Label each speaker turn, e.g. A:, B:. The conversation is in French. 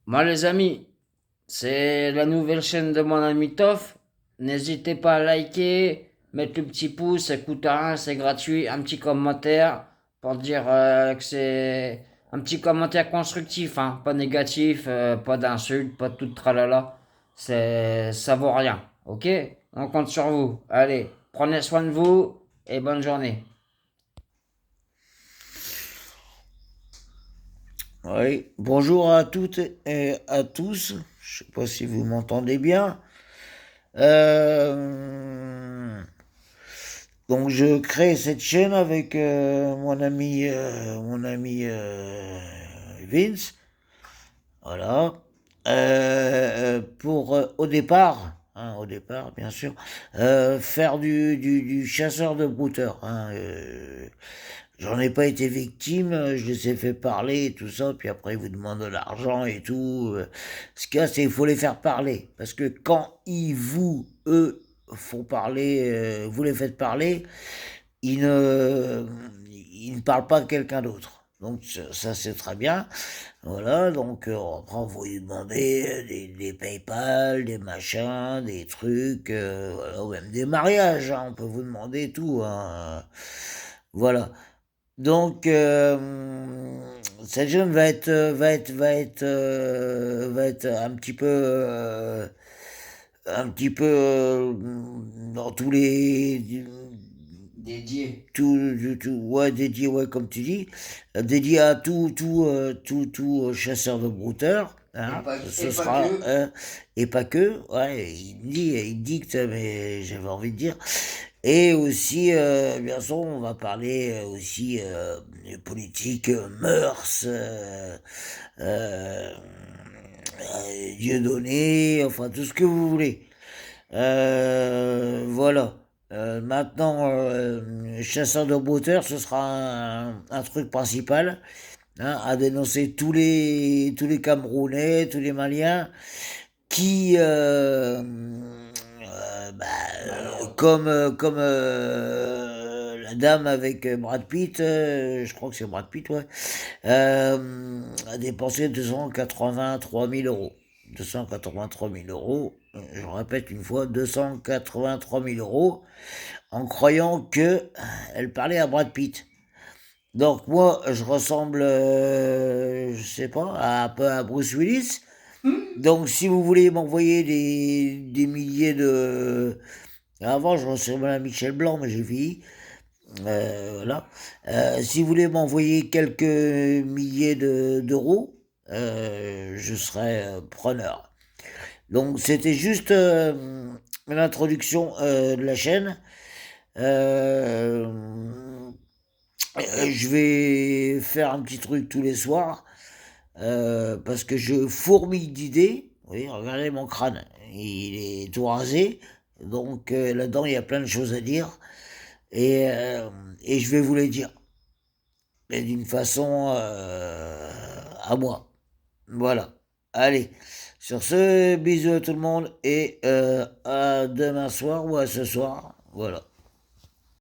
A: Moi, les amis, c'est la nouvelle chaîne de mon ami Toff. N'hésitez pas à liker, mettre le petit pouce, ça coûte rien, c'est gratuit. Un petit commentaire pour dire que c'est un petit commentaire constructif, hein, pas négatif, pas d'insultes, pas de tout tralala. Ça vaut rien, ok? On compte sur vous. Allez, prenez soin de vous et bonne journée.
B: Oui, bonjour à toutes et à tous. Je sais pas si vous m'entendez bien. Euh, donc je crée cette chaîne avec mon ami Vince. Voilà. Pour au départ, bien sûr, faire du chasseur de brouteurs. J'en ai pas été victime, je les ai fait parler et tout ça, puis après ils vous demandent de l'argent et tout. Ce qu'il y a, c'est qu'il faut les faire parler. Parce que quand eux, font parler, vous les faites parler, ils ne, ils ne parlent pas de quelqu'un d'autre. Donc ça c'est très bien. Voilà, donc après vous lui demandez des PayPal, des machins, des trucs, voilà, ou même des mariages, hein, on peut vous demander tout, hein. Voilà. Donc, cette jeune va être un petit peu dans tous les
A: Dédié.
B: ouais, dédié, ouais, comme tu dis, dédié à tout chasseur de brouteurs, hein,
A: Et
B: ce
A: pas
B: sera,
A: que.
B: et pas que, ouais, il dicte, mais j'avais envie de dire, et aussi, bien sûr, on va parler aussi politique, mœurs, euh, Dieudonné, enfin tout ce que vous voulez. Voilà. Maintenant, chasseur de brouteurs, ce sera un truc principal, hein, à dénoncer tous les Camerounais, tous les Maliens qui, bah, comme la dame avec Brad Pitt, je crois que c'est Brad Pitt, ouais, a dépensé 283 000 euros. 283 000 euros, je répète une fois, 283 000 euros, en croyant que elle parlait à Brad Pitt. Donc moi, je ressemble, je sais pas, un peu à Bruce Willis. Donc si vous voulez m'envoyer des milliers de... Avant, je ressemblais à Michel Blanc, mais j'ai vieilli. Voilà. Si vous voulez m'envoyer quelques milliers d'euros, je serai preneur. Donc c'était juste l'introduction de la chaîne. Euh, je vais faire un petit truc tous les soirs parce que je fourmille d'idées. Oui, regardez mon crâne, il est tout rasé. Donc là-dedans, il y a plein de choses à dire. Et je vais vous les dire. Mais d'une façon à moi. Voilà. Allez. Sur ce, bisous à tout le monde et à demain soir ou à ce soir. Voilà.